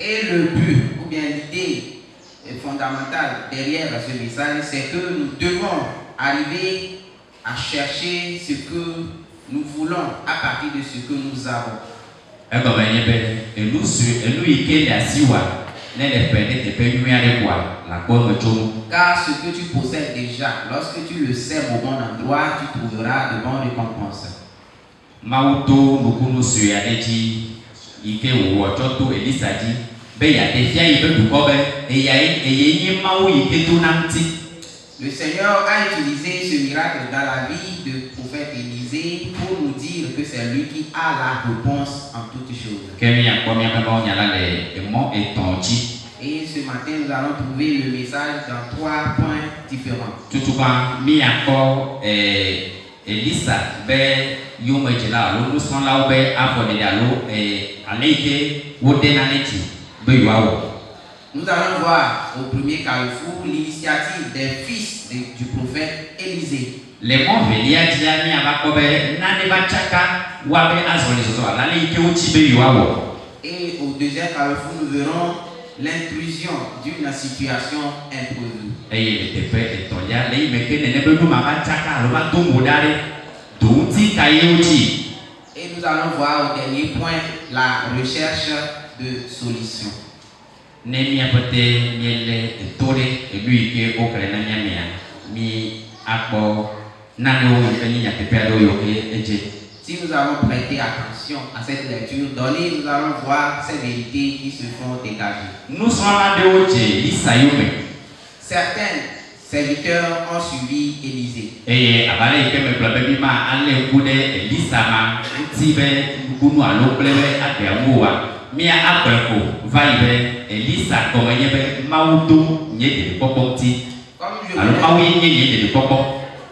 Et le but, ou bien l'idée fondamentale derrière ce message, c'est que nous devons arriver à chercher ce que nous voulons à partir de ce que nous avons. Car ce que tu possèdes déjà, lorsque tu le sèmes au bon endroit, tu trouveras de bonnes récompenses. Le Seigneur a utilisé ce miracle dans la vie du prophète Élisée pour nous dire que c'est lui qui a la réponse en toutes choses. Et ce matin, nous allons trouver le message dans 3 points différents. Nous allons voir au premier carrefour l'initiative des fils du prophète Élisée. Et au deuxième carrefour, nous verrons l'intrusion d'une situation imprévue. Et nous allons voir au dernier point la recherche de solutions. Si nous avons prêté attention à cette lecture donnée, nous allons voir ces vérités qui se font dégager. Certains serviteurs ont suivi Élisée.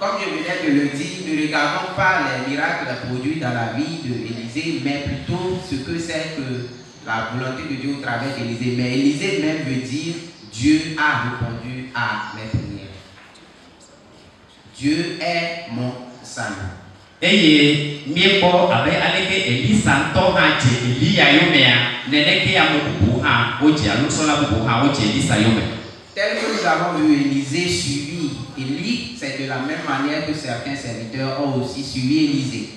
Comme je venais de le dire, ne regardons pas les miracles produits dans la vie d'Élisée, mais plutôt ce que c'est que la volonté de Dieu au travers d'Élisée. Mais Élisée même veut dire Dieu a répondu à mes prières. Dieu est mon salut. Tel que nous avons vu Élisée suivi Élie, c'est de la même manière que certains serviteurs ont aussi suivi Élisée.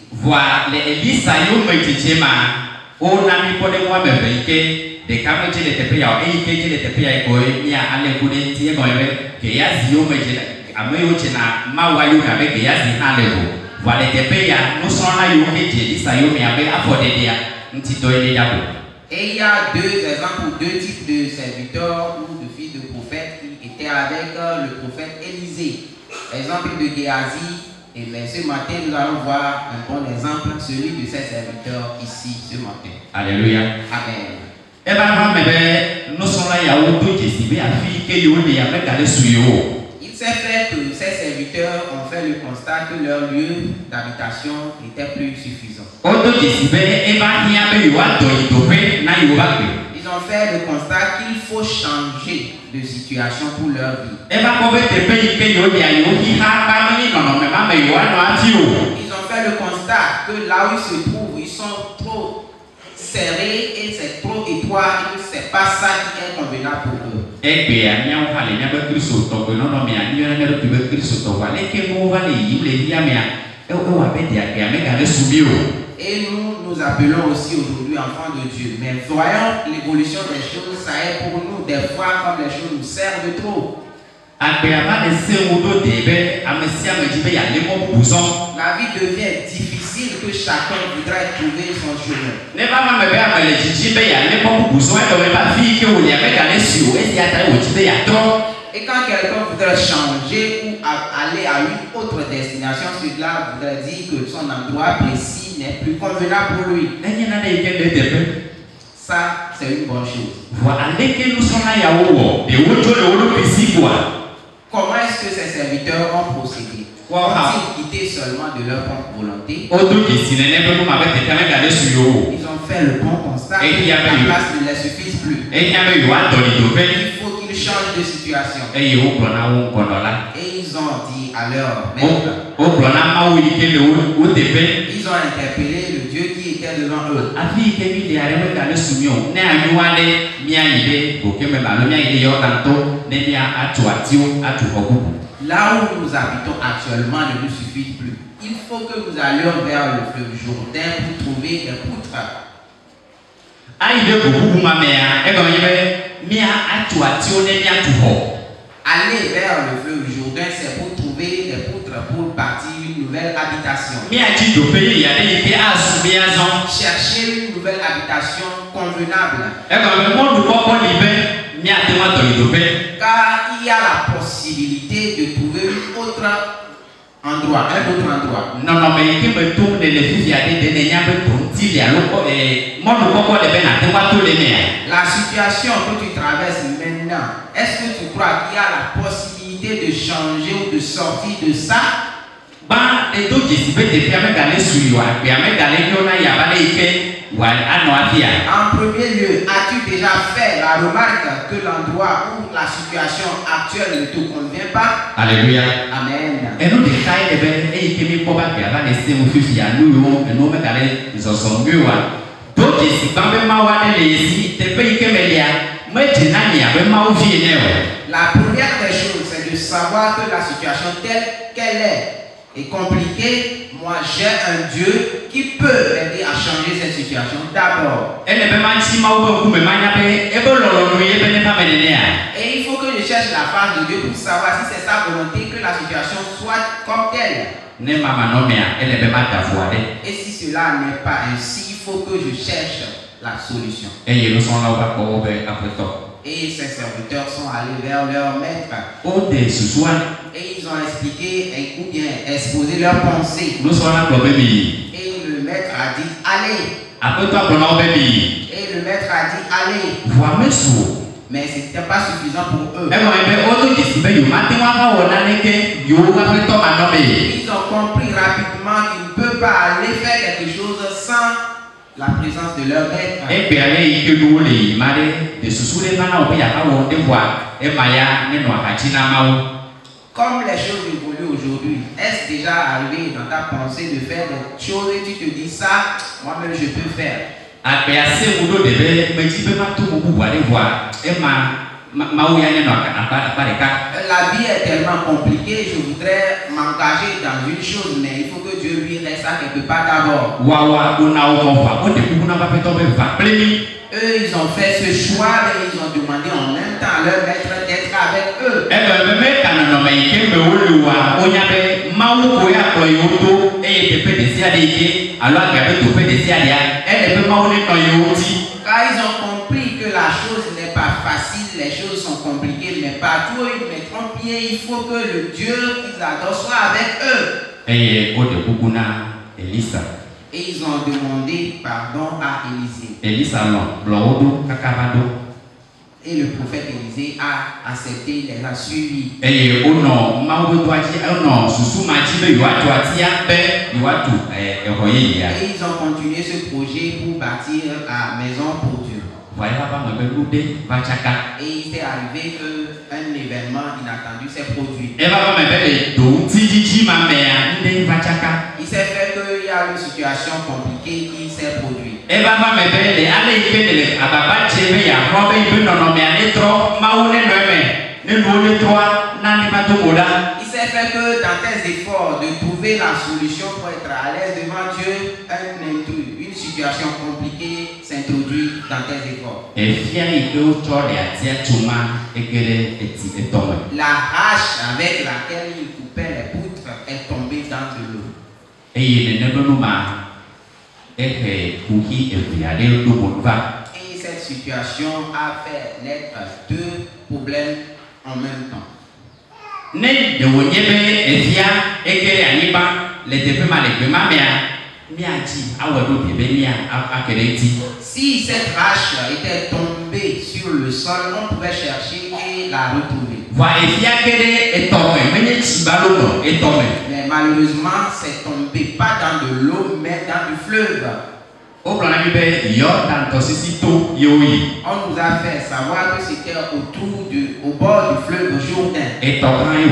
Et il y a deux exemples, deux types de serviteurs ou de fils de prophètes qui étaient avec le prophète Élisée. Exemple de Géasi, et bien ce matin nous allons voir un bon exemple, celui de ces serviteurs ici ce matin. Alléluia. Amen. Il s'est fait que ces serviteurs ont fait le constat que leur lieu d'habitation n'était plus suffisant. Ils ont fait le constat qu'il faut changer de situation pour leur vie. Ils ont fait le constat que là où ils se trouvent, ils sont trop serrés et c'est trop étroit et que c'est pas ça qui est convenable pour eux. Et nous appelons aussi aujourd'hui enfants de Dieu. Mais voyons l'évolution des choses, ça est pour nous des fois comme les choses nous servent de trop. La vie devient difficile que chacun voudrait trouver son chemin. Et quand quelqu'un voudrait changer ou aller à une autre destination, cela voudrait dire que son endroit précis n'est plus convenable pour lui. Ça, c'est une bonne chose. Comment est-ce que ces serviteurs ont procédé? Ont-ils quitté seulement de leur propre volonté? Ils ont fait le bon constat que la place ne les suffise plus. Il faut qu'ils tu changes de situation. Et ils ont dit à leur maître, ils ont interpellé le Dieu qui était devant eux. Là où nous habitons actuellement ne nous suffit plus. Il faut que nous allions vers le fleuve Jourdain pour trouver des poutres. Aller vers le fleuve Jourdain, c'est pour trouver des poutres pour bâtir une nouvelle habitation. Chercher une nouvelle habitation convenable. Car il y a la possibilité de trouver un autre endroit. Non, mais qui me tourne les filles la situation que tu traverses maintenant, est-ce que tu crois qu'il y a la possibilité de changer ou de sortir de ça? En premier lieu, as-tu déjà fait la remarque que l'endroit où la situation actuelle ne te convient pas? Alléluia. Amen. Et nous la première des choses, c'est de savoir que la situation telle qu'elle est compliquée. Moi, j'ai un Dieu qui peut m'aider à changer cette situation d'abord. Et il faut que je cherche la face de Dieu pour savoir si c'est sa volonté que la situation soit comme telle. Et si cela n'est pas ainsi, il faut que je cherche la solution. Et ces serviteurs sont allés vers leur maître. Et ils ont expliqué ou bien exposé leurs pensées. Et le maître a dit allez. Et le maître a dit allez. Mais ce n'était pas suffisant pour eux. Ils ont compris rapidement qu'ils ne peuvent pas aller faire quelque chose sans la présence de leur maître. Comme les choses évoluent aujourd'hui, est-ce déjà arrivé dans ta pensée de faire des choses et tu te dis ça, moi-même je peux faire? La vie est tellement compliquée, je voudrais m'engager dans une chose, mais il faut que Dieu lui laisse ça quelque part d'abord. Eux, ils ont fait ce choix et ils ont demandé en même temps à leur maître d'être avec eux. Car ils ont compris que la chose n'est pas facile, les choses sont compliquées, mais partout où ils mettront pied, il faut que le Dieu qu'ils adorent soit avec eux. Et ils ont demandé pardon à Élisée. Et le prophète Élisée a accepté, les a suivis. Et ils ont continué ce projet pour bâtir la maison pour Dieu. Et il s'est arrivé qu'un événement inattendu s'est produit. Il s'est fait qu'il y a une situation compliquée qui s'est produite. Il s'est fait que dans tes efforts de trouver la solution pour être à l'aise devant Dieu, une situation compliquée s'introduit dans tes efforts. La hache avec laquelle il coupait les poutres est tombée dans de l'eau. Et cette situation a fait naître deux problèmes en même temps. Si cette hache était tombée sur le sol, on pouvait chercher et la retrouver. Mais malheureusement, c'est tombé pas dans de l'eau, mais dans du fleuve. On nous a fait savoir que c'était au bord du fleuve Jourdain. Et ton grand est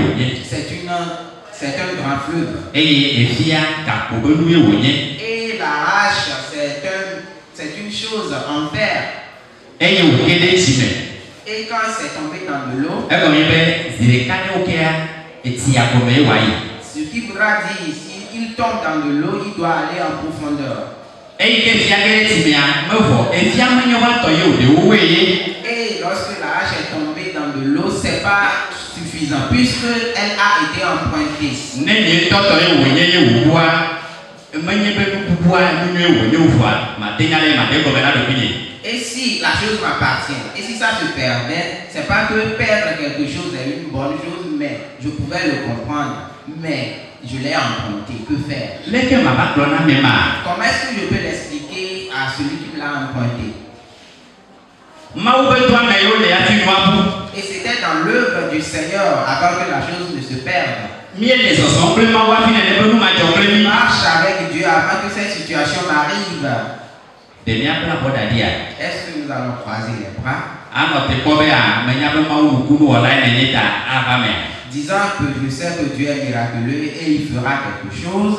C'est un grand fleuve. Et la hache, c'est une chose en fer. Et quand c'est tombé dans de l'eau, ce qui voudra dire, s'il tombe dans de l'eau, il doit aller en profondeur. Et lorsque la hache est tombée dans de l'eau, c'est pas suffisant puisqu'elle a été empruntée. Et si la chose m'appartient, et si ça se perdait, c'est pas que perdre quelque chose est une bonne chose, mais je pouvais le comprendre, mais je l'ai emprunté. Que faire? Comment est-ce que je peux l'expliquer à celui qui me l'a emprunté? Et c'était dans l'œuvre du Seigneur avant que la chose ne se perde. Marche avec Dieu avant que cette situation m'arrive. Est-ce que nous allons croiser les bras? Disant que je sais que Dieu est miraculeux et il fera quelque chose.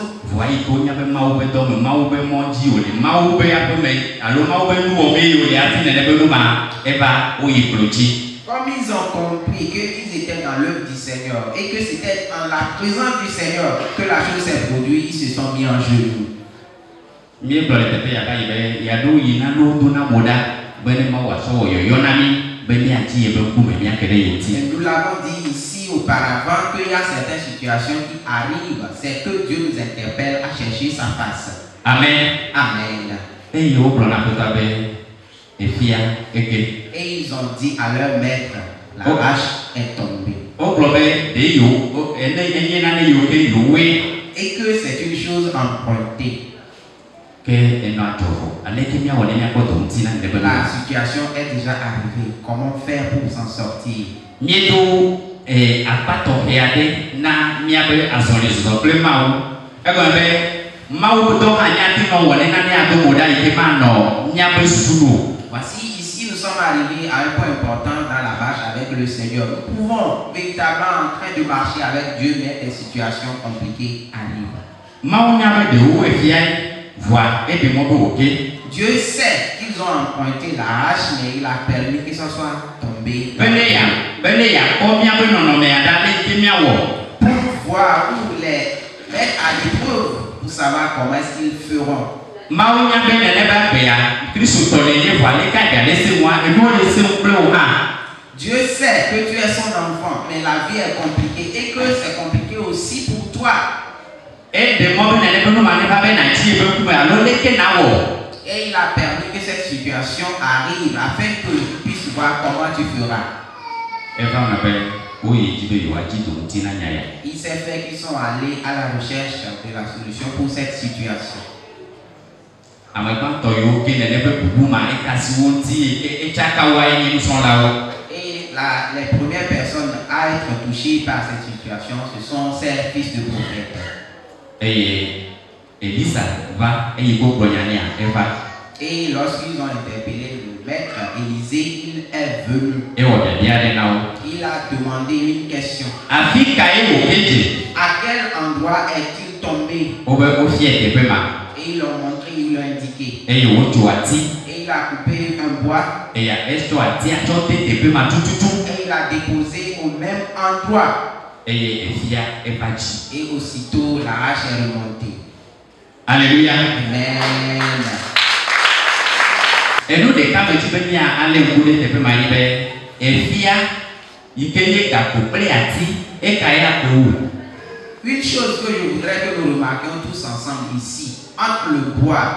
Comme ils ont compris qu'ils étaient dans l'œuvre du Seigneur et que c'était en la présence du Seigneur que la chose s'est produite, ils se sont mis en genoux. Et nous l'avons dit ici auparavant qu'il y a certaines situations qui arrivent, c'est que Dieu nous interpelle à chercher sa face. Amen. Amen. Et ils ont dit à leur maître, la hache est tombée. Et que c'est une chose empruntée. La situation est déjà arrivée. Comment faire pour s'en sortir? Voici, ici nous sommes arrivés à un point important dans la marche avec le Seigneur. Nous pouvons véritablement en train de marcher avec Dieu, mais des situations compliquées arrivent. Dieu sait qu'ils ont emprunté la hache, mais il a permis que ça soit tombé. Pour voir où les mettre à l'épreuve, pour savoir comment est-ce qu'ils feront. Dieu sait que tu es son enfant, mais la vie est compliquée et que c'est compliqué aussi pour toi. Et il a permis que cette situation arrive afin que tu puisses voir comment tu feras. Il s'est fait qu'ils sont allés à la recherche de la solution pour cette situation. Et les premières personnes à être touchées par cette situation, ce sont ces fils de prophètes. Et lorsqu'ils ont interpellé le maître Élisée, il est venu. Il a demandé une question. À quel endroit est-il tombé? Et ils l'ont montré, ils l'ont indiqué. Et il a coupé un bois. Et il a déposé au même endroit. Et aussitôt la hache est remontée. Alléluia. Amen. Et nous des cas petit petit à aller au bout de tes et fia une chose que je voudrais que nous remarquions tous ensemble ici, entre le bois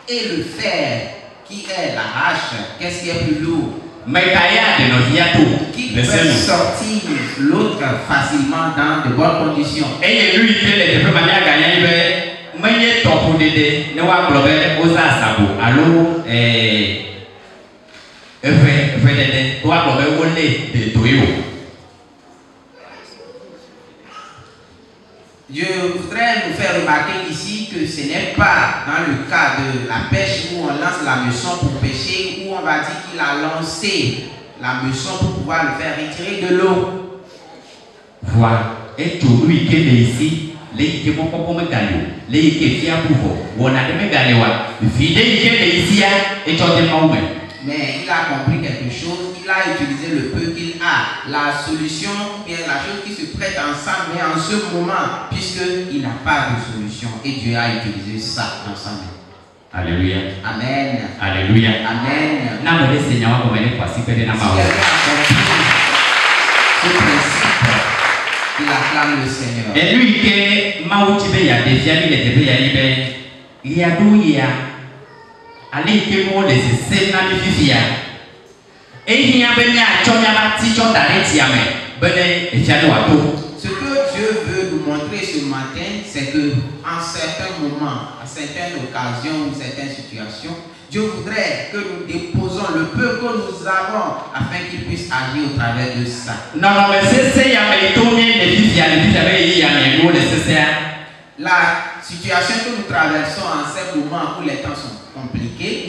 et le fer qui est la hache, qu'est-ce qui est plus lourd? Qui peut sortir l'autre facilement dans de bonnes conditions. Et lui, il fait les manières gagner. Je voudrais vous faire remarquer ici que ce n'est pas dans le cas de la pêche où on lance la hameçon pour pêcher, où on va dire qu'il a lancé la meçon pour pouvoir le faire retirer de l'eau. Voilà. Et tout lui qui est ici, les qui vont pas me gagner, les qui fier pour vous, on a de me gagner. Fidèle qui est ici, et tout le monde. Mais il a compris quelque chose, il a utilisé le peu qu'il a, la solution, bien la chose qui se prête ensemble, mais en ce moment, puisqu'il n'a pas de solution, et Dieu a utilisé ça dans sa main. Alléluia. Amen. Alléluia. Amen. N'a le Seigneur comme il est possible de Ce principe, il acclame le Seigneur. Et lui qui m'a oublié, il a déjà il est déjà il y a doué. Allez que moi les essais n'a vivia. Et il y a bien à Tchonia Bati Tchondare Tiame. Bene et Tiadoato. Ce que Dieu veut nous montrer ce matin, c'est que en certains moments, à certaines occasions ou certaines situations, Dieu voudrait que nous déposons le peu que nous avons afin qu'il puisse agir au travers de ça. Non, non, mais c'est il y a mes tournées les vivia, il y a mes mots nécessaires. La situation que nous traversons en ces moments où les temps sont compliqués,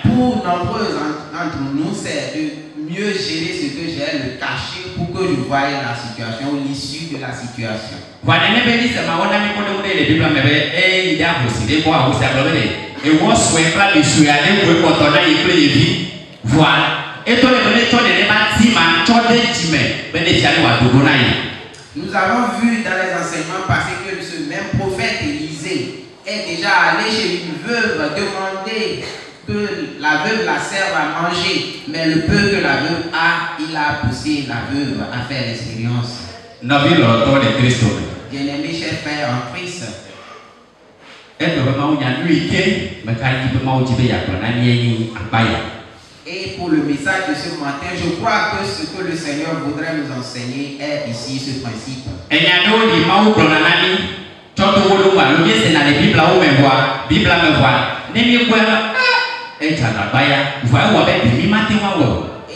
pour nombreux d'entre nous, c'est de mieux gérer ce que j'ai, le cacher pour que je voie la situation ou l'issue de la situation. Voilà. Nous avons vu dans les enseignements passés que ce même prophète Élisée est déjà allé chez une veuve demander que la veuve la serve à manger, mais le peu que la veuve a, il a poussé la veuve à faire l'expérience. Bien-aimé cher frère en Christ, et pour le message de ce matin, je crois que ce que le Seigneur voudrait nous enseigner est ici ce principe. Et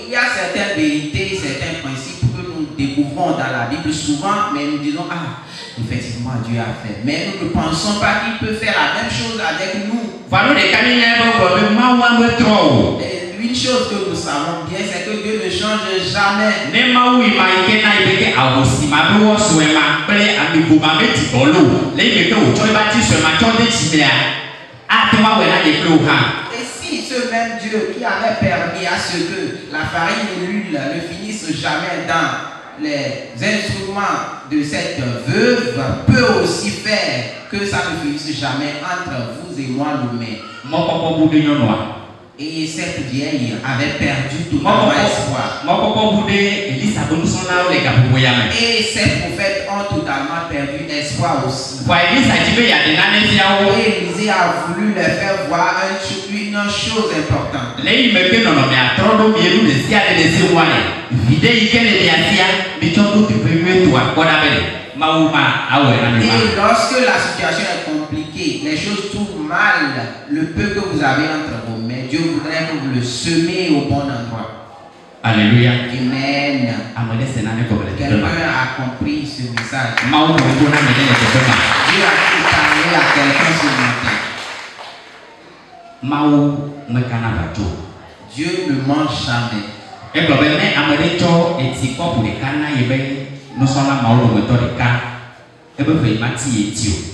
il y a certaines vérités, certains principes que nous découvrons dans la Bible souvent, mais nous disons, ah, effectivement Dieu a fait. Mais nous ne pensons pas qu'il peut faire la même chose avec nous. Et une chose que nous savons bien, c'est que Dieu ne change jamais. Et si ce même Dieu qui avait permis à ce que la farine et l'huile ne finissent jamais dans les instruments de cette veuve, peut aussi faire que ça ne finisse jamais entre vous et moi nous-mêmes. Et cette vieille avait perdu tout espoir. Et ces prophètes ont totalement perdu espoir aussi. Et Élisée a voulu leur faire voir une chose importante. Et lorsque la situation est compliquée, les choses tournent mal, le peu que vous avez entre vos mains, Dieu voudrait que vous le semez au bon endroit. Alléluia. Amen. Quelqu'un a compris ce message. Dieu a parlé à quelqu'un ce matin. Dieu ne mange jamais.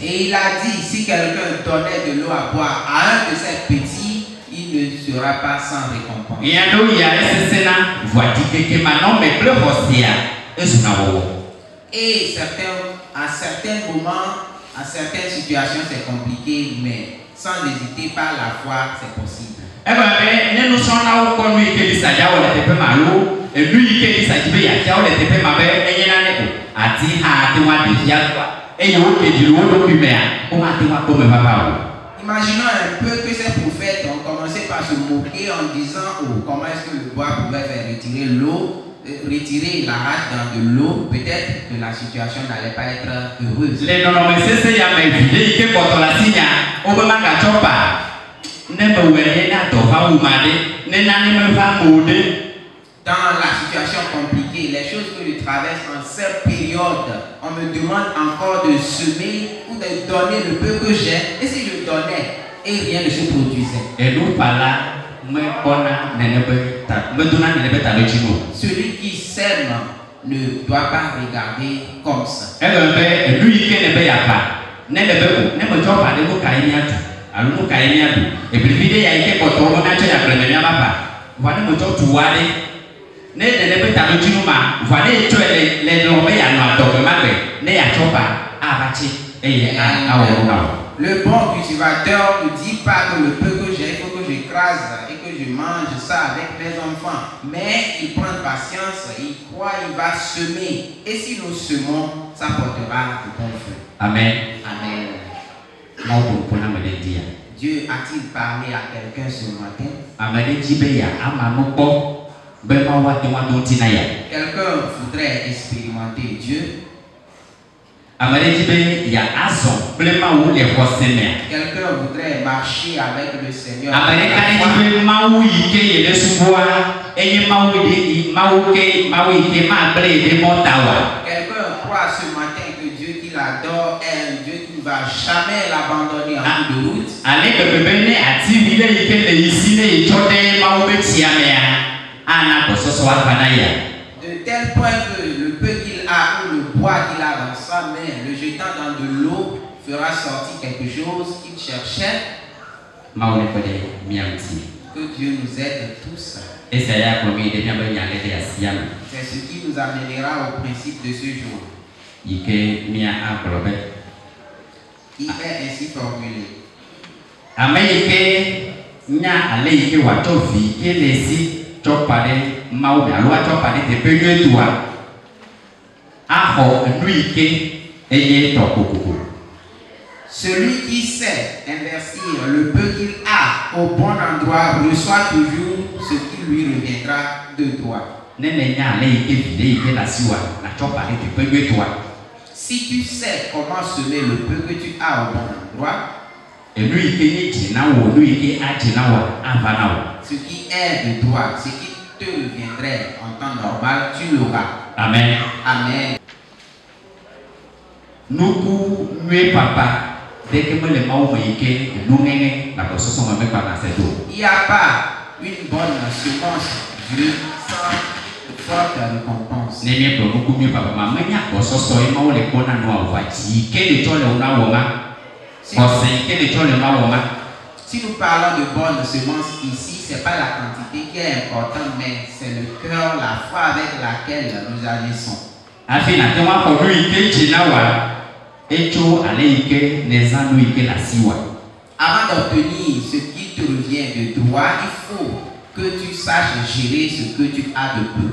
Et il a dit, si quelqu'un donnait de l'eau à boire à un de ses petits, il ne sera pas sans récompense. Et à certains moments, à certaines situations, c'est compliqué, mais sans hésiter, par la foi, c'est possible. Imaginons un peu que ces prophètes ont commencé par se moquer en disant, oh, comment est-ce que le bois pouvait faire retirer l'eau, retirer la hache dans de l'eau, peut-être que la situation n'allait pas être heureuse. Dans la situation compliquée, les choses que je traverse en cette période, on me demande encore de semer ou de donner le peu que j'ai. Et si je donnais, et rien ne se produisait. Et nous par là, Celui qui sème ne doit pas regarder comme ça. Le bon cultivateur ne dit pas que le peu que j'ai, il faut que j'écrase et que je mange ça avec mes enfants. Mais il prend patience, il croit, il va semer. Et si nous semons, ça portera de bons fruits. Amen. Amen. Dieu a-t-il parlé à quelqu'un ce matin? Quelqu'un voudrait expérimenter Dieu. Quelqu'un voudrait marcher avec le Seigneur. Quelqu'un croit ce matin que Dieu qu'il adore est un Dieu qui ne va jamais l'abandonner en cours de route. De tel point que le peu qu'il a ou le bois qu'il a dans sa main, le jetant dans de l'eau, fera sortir quelque chose qu'il cherchait. Que Dieu nous aide tous. C'est ce qui nous amènera au principe de ce jour. Il est ainsi formulé. Celui qui sait investir le peu qu'il a au bon endroit reçoit toujours ce qui lui reviendra de toi. Si tu sais comment semer le peu que tu as au bon endroit, ce qui est de toi, ce qui te reviendrait en temps normal, tu l'auras. Amen. Amen. Nous papa. Il n'y a pas une bonne semence Dieu sans forte récompense. Si nous parlons de bonne semence ici, ce n'est pas la quantité qui est importante, mais c'est le cœur, la foi avec laquelle nous agissons. Avant d'obtenir ce qui te revient de droit, il faut que tu saches gérer ce que tu as de peu.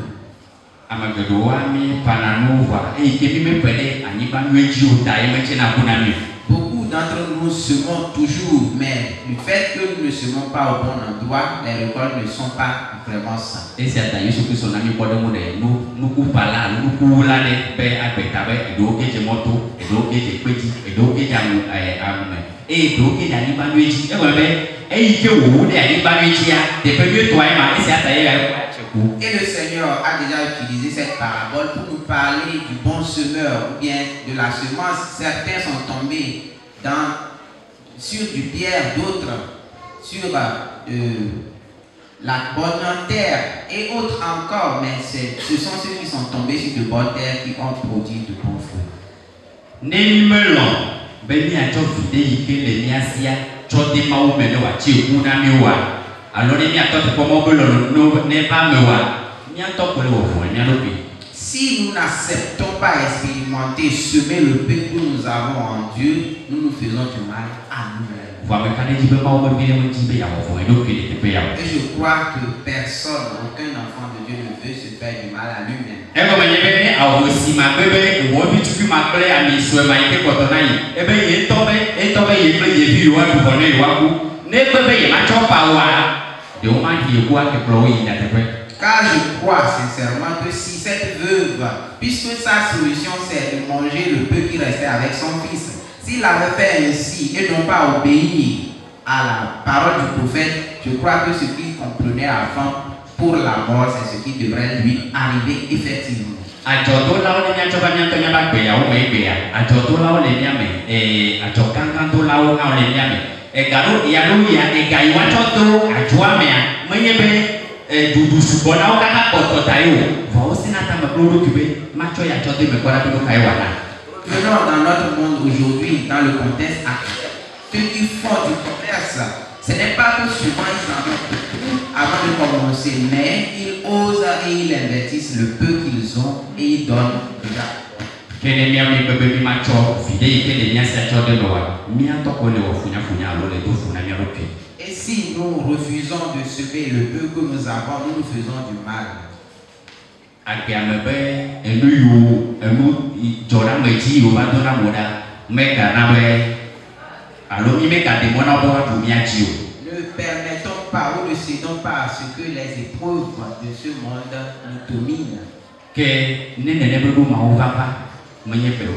Beaucoup d'entre nous semons toujours, mais du fait que nous ne semons pas au bon endroit, les récoltes ne sont pas vraiment saines. Et le Seigneur a déjà utilisé cette parabole pour nous parler du bon semeur ou bien de la semence. Certains sont tombés sur du pierre, d'autres sur la bonne terre et autres encore, mais ce sont ceux qui sont tombés sur de bonnes terres qui ont produit de bons fruits. Si nous n'acceptons pas expérimenter, semer le peu que nous avons en Dieu, nous nous faisons du mal à nous-mêmes. Et je crois que personne, aucun enfant de Dieu ne veut se faire du mal à lui-même. Car je crois sincèrement que si cette veuve, puisque sa solution c'est de manger le peu qui restait avec son fils, s'il avait fait ainsi et non pas obéi à la parole du prophète, je crois que ce qu'il comprenait avant pour la mort, c'est ce qui devrait lui arriver effectivement. et garo ya do ya e ga iwa choto ajwa mea menyebe dudu subona o kaka potota yo va aussi na ta makolo kube macho ya choto me kwala do kai wana. Venons dans notre monde aujourd'hui, dans le contexte actuel. Ceux qui font du commerce, ce n'est pas que souvent ils en ont beaucoup avant de commencer, mais ils osent et ils investissent le peu qu'ils ont et ils donnent déjà. Kene mia mi bebe mi macho fide kene mia sa cho de loa mia to ko le o funya lo le to funa mia ropi. Et si nous refusons de semer le peu que nous avons, nous nous faisons du mal. Akiamebe enu yu emu jora meji yo ba dona moda meka na be alo mi meka de mona bo tu mia ji o. Ne permettons pas ou ne cédons pas à ce que les épreuves de ce monde nous dominent. Que nene ne be ma o papa menye do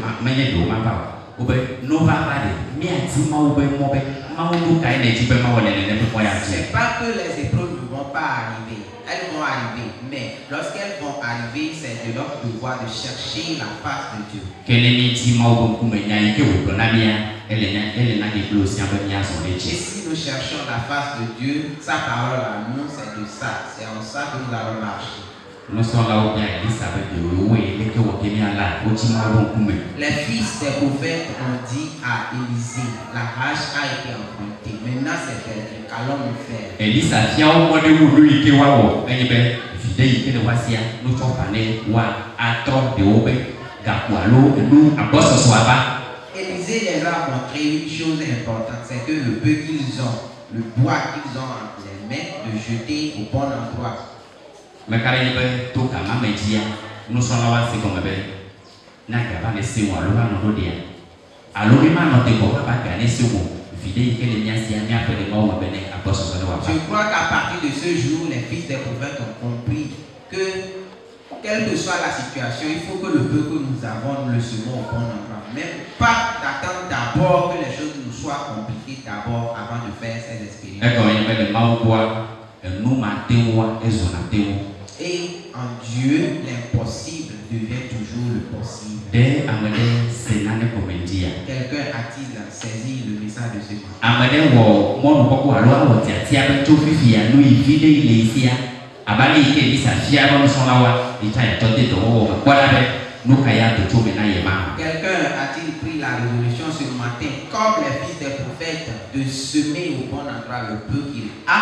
ma pa o be no papa de mi ati ma o be mo be ma o du kai ne ji be ma o ne be mo ya ji. C'est pas que les épreuves ne vont pas arriver. Elles vont arriver, mais lorsqu'elles vont arriver, c'est de leur devoir de chercher la face de Dieu. Et si nous cherchons la face de Dieu, sa parole à nous, c'est de ça. C'est en ça que nous allons marcher. Les fils des prophètes ont dit à Élisée, la hache a été empruntée. Maintenant c'est perdu. Qu'allons-nous faire? Élisée les a montré une chose importante, c'est que le peu qu'ils ont, le bois qu'ils ont entre les mains, de jeter au bon endroit. Mais quand il est tout comme un métier, nous sommes là, c'est comme un n'a pas laissé moi le vent au dia. Alors, il m'a noté pour pas gagner ce mot. Vidé que les miens s'y a mis après les morts, à poste sur le roi. Je crois qu'à partir de ce jour, les fils des prophètes ont compris que, quelle que soit la situation, il faut que le peu que nous avons, nous le semons au bon endroit. Même pas d'attendre d'abord que les choses nous soient compliquées d'abord avant de faire ces expériences. Et en Dieu, l'impossible devient toujours le possible. Quelqu'un a-t-il saisi le message de ce Quelqu'un a-t-il pris la résolution ce matin, comme les fils des prophètes, de semer au bon endroit le peu qu'il a?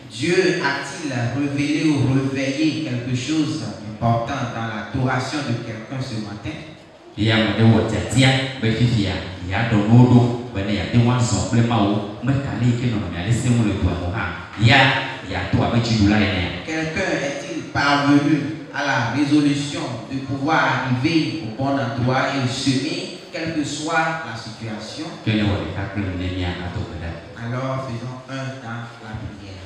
Dieu a-t-il révélé ou réveillé quelque chose d'important dans l'adoration de quelqu'un ce matin? Quelqu'un est-il parvenu à la résolution de pouvoir arriver au bon endroit et semer, quelle que soit la situation? Alors faisons un dans la prière.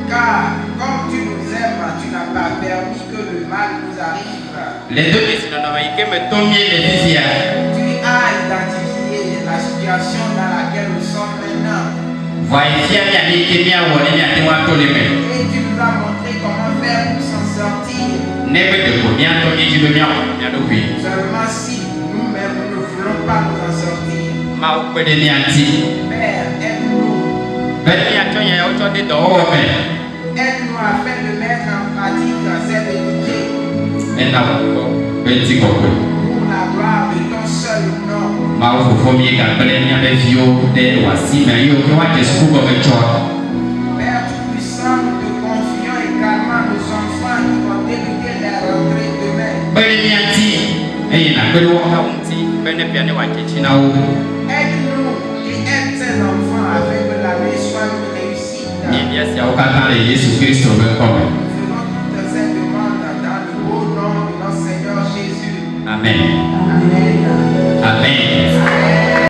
Car comme tu nous aimes, tu n'as pas permis que le mal nous arrive. Tu as identifié la situation dans laquelle nous sommes maintenant. Et tu nous as montré comment faire pour s'en sortir. Seulement si nous-mêmes nous ne voulons pas nous en sortir. Père, aide-nous. Aide-nous afin de mettre en pratique cette vérité. Pour la gloire de ton seul nom. Mau fofo mi gagble mi abevio de wasi me yo ke wa Jésus ko be cho. Père tout-puissant, nous te confions également nos enfants qui vont débuter la rentrée demain. Bele mi anti e na pe wo ha unti be ne pia ne wa kechi na wo. Aide-nous et aide ces enfants afin que l'année soit une réussite. Ni dia sia o ka tan le Jésus Christ be ko be. Faisons toutes ces demandes dans le beau nom de notre Seigneur Jésus. Amen. Amen.